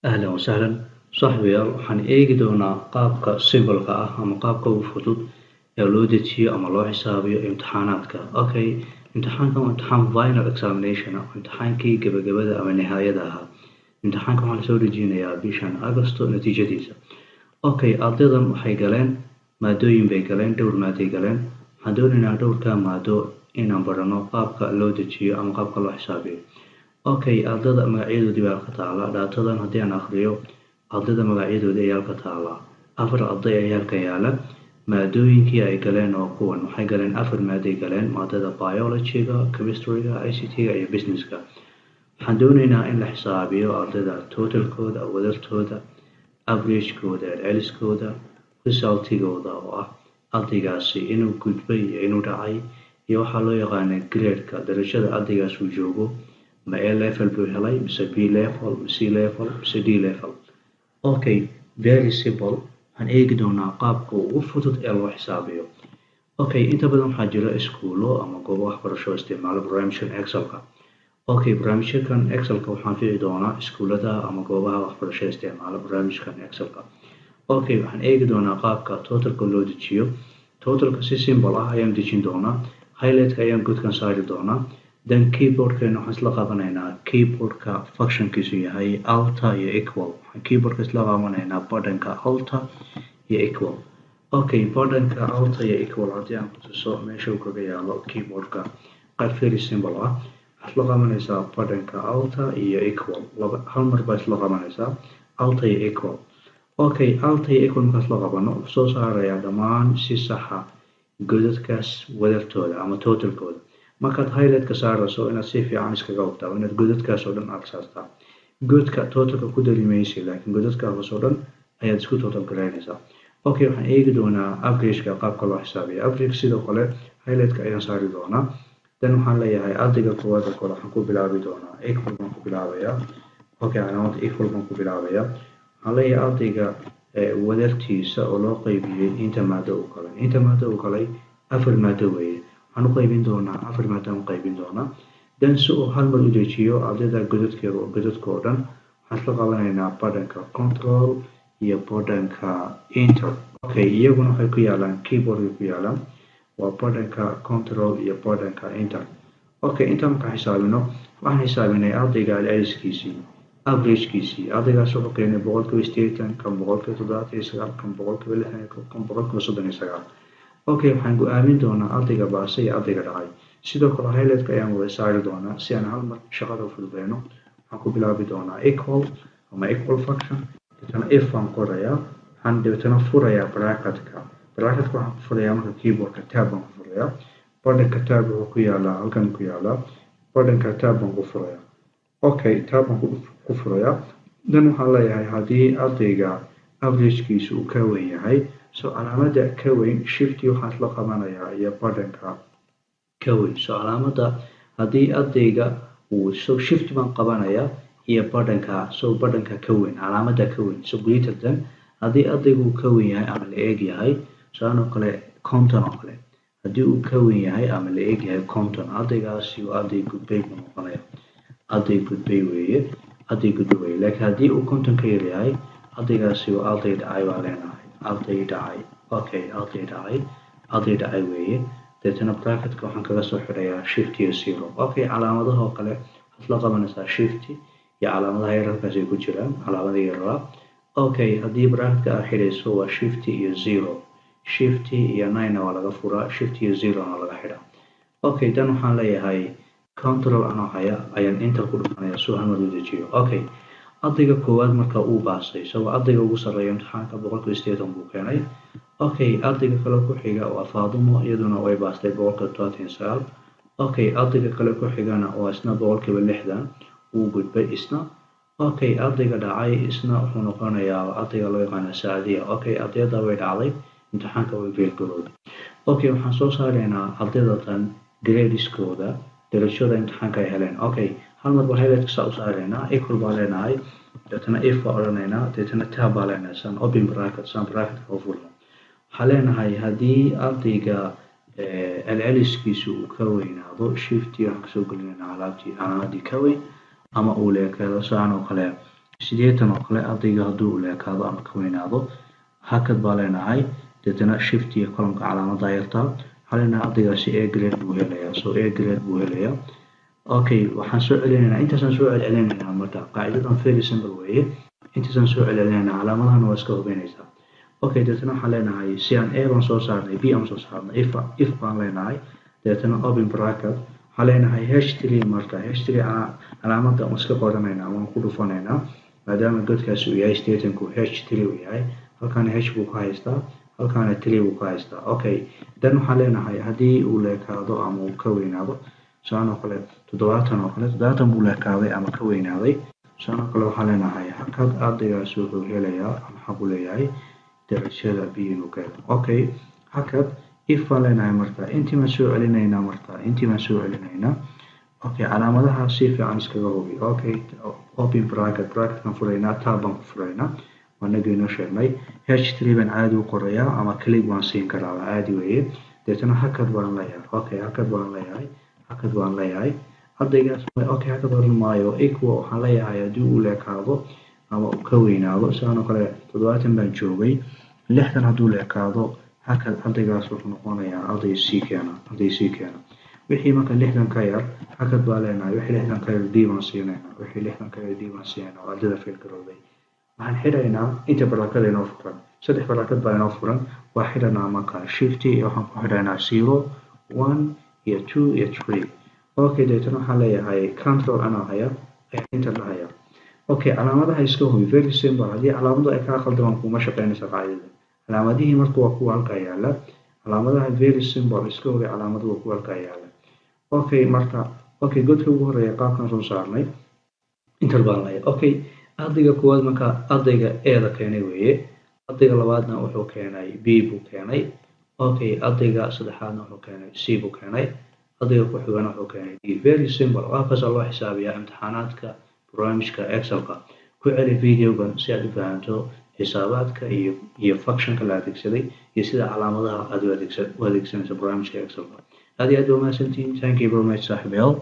أهلا وسهلا صاحبيال waxaan eegi doonaa qaabka simbolka ah ama qaabka ugu fudud ee loo dejiyo ama loo xisaabiyo imtixaanaadka. Okay, imtixaankan waa imtixaan final examination ah, imtixaankii gabagabada ama nihaayada ahaa. Imtixaanka waxaa lasoo dejinayaa bishan Agosto natiijadiisa. Okay, ardaydan waxay galeen maadooyin bay galeen, dhowr maaday galeen. Waxaan doonaynaa dhowrka maado inaan barano qaabka loo dejiyo ama qaabka loo xisaabiyo. Okay, ardayda magacyadoodii baa halka taala. Dhaatadan haddii aan akhriyo, ardayda magacyadoodii ayaa halka taala. 4 arday ayaa halka yaala. Maadooyinkii ay galeen oo kuwan waxay galeen 4 maaday galeen, maadada biology-ga, chemistry-ga, ICT-ga iyo business-ka. Waxaan doonaynaa in la xisaabiyo ardayda totalkooda, wadartooda, average-kooda, celceliskooda, result-igooda oo ah ardaygaasi inuu gudbay iyo inuu dhacay, iyo waxaa loo yaqaanaa grade-ka, darajada ardaygaas uu joogo. Ma A level buu helay, mise B level, C level, mise D level. Okay, very simple. Waxaan eegi doonaa qaabka ugu fudud ee loo xisaabiyo. Okay, inta badan waxaa jira iskuulo ama goobo waxbarasho isticmaala barnaamijkan Excel-ka. Okay, barnaamijkan Excel-ka waxaan fici doonaa iskuulada ama goobaha waxbarasho isticmaala barnaamijkan Excel-ka. Okay, waxaan eegi doonaa qaabka totalka loo dejiyo. Totalka si simple ah ayaan dejin doonaa. Highlight-ka ayaan godkan saari doonaa. Then keyboard-keena waxaan isla qabanaynaa keyboard-ka functionkiisu yahay alt iyo equal. Waxaan keyboard-ka isla qabanaynaa button-ka alt iyo equal. Okay, button-ka alt iyo equal haddii aan ku tuso meesha uu kaga yaalo keyboard-ka qayb very simple ah. Waxaad isla qabanaysaa button-ka alt iyo equal. Hal mar baa isla qabanaysaa alt iyo equal. Okay, alt iyo equal markaan isla qabano wuxuu soo saarayaa dhammaan si sax ah godadkaas wadartooda ama totalkooda. Markaad highlight-ka saarayso inaad si fiican iskaga hubtaa, inaad godadkaas oo dhan aad saartaa. Godka totalka ku dari maysid, laakiin godadka hoos oo dhan ayaad isku total garaynaysaa. Okay, waxaan eegi doonaa average-ka qaabka loo xisaabiyo. Average sidoo kale highlight-ka ayaan saari doonaa. Then waxaan leeyahay ardayga koowaad oo kale waxaan ku bilaabi doonaa equal baan ku bilaabayaa. Okay, calaamada equal baan ku bilaabayaa. Waxaan leeyahay ardayga wadartiisa oo loo qaybiyey inta maado uu galay. Inta maado uu galay 4 maado weeye. Waxaan u qaybin doonaa 4 maadaan u qaybin doonaa. Then si uu hal mar u dejiyo ardayda godadka oo dhan waxaan isla qabanaynaa button-ka control iyo button-ka enter. Okay, iyaguna waxay ku yaalaan keyboard-ka ku yaalaan. Waa button-ka control iyo button-ka enter. Okay, intaan markaan xisaabino waxaan xisaabinay ardayga celceliskiisii, average-kiisii. Ardaygaas wuxuu keenay 80%, kan 79%, kan 60%, kan 39%. Okay, waxaan go'aamin doonaa ardayga baasay iyo ardayga dhacay. Sidoo kale highlight-ka ayaan wada saari doonaa si aan hal mar shaqada u fududeyno. Waxaan ku bilaabi doonaa equal ama equal function. Dabeetana if baan qorayaa. Waxaan dabeetana furayaa bracket-ka. Bracket-ka waxaan ku furayaa marka keyboard-ka tab baan ku furayaa. Button-ka tab wuxuu ku yaalaa halkan ku yaalaa. Button-ka tab baan ku furayaa. Okay, tab baan ku furayaa. Then waxaan leeyahay haddii ardayga average-kiisu uu ka weyn yahay, so calaamada ka weyn shift waxaan isla qabanayaa iyo button-ka ka weyn. So calaamada haddii ardayga uu shift baan qabanayaa iyo button-ka ka weyn, calaamada ka weyn. So greater than haddii ardaygu uu ka weyn yahay ama la eeg yahay, sidoo kale 50 oo kale. Haddii uu ka weyn yahay ama la eeg yahay 50, ardaygaasi waa arday gudbay buu noqonayaa. Arday gudbay weeye, arday gudbay weeye. Laakiin haddii uu 50 ka yar yahay, ardaygaasi waa arday dhacay baa leenahay. Arday dhacay. Okay, arday dhacay weeye. Dabeetana bracket-ka waxaan kaga soo xirayaa shift iyo 0. Okay, calaamadaha oo kale waxaad isla qabanaysaa shift iyo calaamadaha yar halkaas ay ku jiraan, calaamada yaraa. Okay, haddii bracket-ka aad xirayso waa shift iyo 0. Shift iyo 9 waa laga furaa, shift iyo 0 waa laga xiraa. Okay, dan waxaan leeyahay control anoo haya ayaan enter ku dhufanayaa si uu hal mar u dejiyo. Okay, ardayga koowaad marka uu baasay, so ardayga ugu sarreeya imtixaanka 180 buu keenay. Okay, ardayga kale ku xiga waa Faadumo, iyaduna way baastay 179. Okay, ardayga kale ku xigana waa isna 60% uu gudbay isna. Okay, ardayga dhacay isna wuxuu noqonayaa ardayga loo yaqaan Saadiya. Okay, ardayda way dhacday, imtixaanka way fail garowday. Okay, waxaan soo saaraynaa ardayda tan grades-kooda, darajada imtixaanka ay heleen. Okay, hal mar baa highlight-ka saa u saaraynaa, equal baa leenahay. Dabeetana if baa odhanaynaa, dabeetana tab baa leenahay, saan open bracket, saan bracket-ka u furno. Waxaan leenahay haddii ardayga celceliskiisu uu ka weynaado, shift waxaan kasoo gelinaynaa calaamadii ka weyn ama uu leekaado saan oo kale sideetan oo kale ardayga hadduu u leekaado ama ka weynaado hakad baa leenahay deetana shift iyo columnka calaamadda yartaa waxaa leenahay ardaygaasi A grade buu helayaa so A grade buu helayaa okay waxaan soo celinaynaa intaasaan soo celcelinaynaa marka qaacidadan very simple weeye intaasaan soo celcelinaynaa calaamadahana waa iska hubinaysaa okay deetana waxaan leenahay si aan A baan soo saarnay B aan soo saarnay if baan leenahay deetana open bracket waxaan leenahay h3 marka h3 calaamadda aan iska qoranaynaa waan ku dhufanaynaa maadaama godkaasi uu yahay statementku h3 uu yahay halkaana h buu ka haystaa halkaana 3 buu ka haystaa okay dan waxaan leenahay haddii uu leekaado ama uu ka weynaado saan oo kale 70 buu leekaaday ama ka weynaaday saan oo kale waxaan leenahay hakad ardaygaasi wuxuu helayaa ama xaq u leeyahay darajada B inuu ka helo okay hakad if baan leenahay marka intii baan soo celinaynaa okay calaamadaha si fiican iskaga hubi okay open bracketkan furaynaa tab baan ku furaynaa waanagii inoo sheegnay h3 baan caadi u qorayaa ama click baan siin karaa caadi weeye deetana hakad baan leeyahay okay hakad baan leeyahay ardaygaas okay hakad oran maayo equal waxaan leeyahay haddii uu leekaado ama uu ka weynaado sidaan oo kale 70 baan joogay 60 hadduu leekaado hakad ardaygaas wuxuu noqonayaa arday C keena wixii marka 60 ka yar hakad baa leenahay wixii 60 ka yar D baan siinaynaa oo ardayda fail garowday waxaan xidhaynaa inta barakada inoo furan 3 barakad baa inoo furan waa xidhanaa marka shift iyo waxaan ku xidhaynaa 0 1 iyo 2 iyo 3 okay deetana waxaan leeyahay control anaa haya enter lahaya okay calaamadaha iska hubi very simple haddii calaamadu ay kaa khaldamaan kuma shaqeynaysa qaacidada calaamadihii marka waa kuwa halkaa yaala calaamadaha very simple iska hubi calaamadu waa kuwa halkaa yaala okay marka okay godka ugu horeeya qaabkan soo saarnay enter baan leeyahay okay ardayga koowaad marka ardayga eeda keenay weeye ardayga labaadna wuxuu keenay B buu keenay okay ardayga saddexaadna wuxuu keenay C buu keenay ardayga ku xigana wuxuu keenay D very simple qaabkaas loo xisaabiyaa imtixaanaadka barnaamijka Excelka ku celi videogan si aad u fahanto xisaabaadka iyo functionka la adeegsaday iyo sida calaamadaha aad u adeegsanayso barnaamijka Excelka aad iyo aad u mahadsantihiin thank you very much saaxiibayaal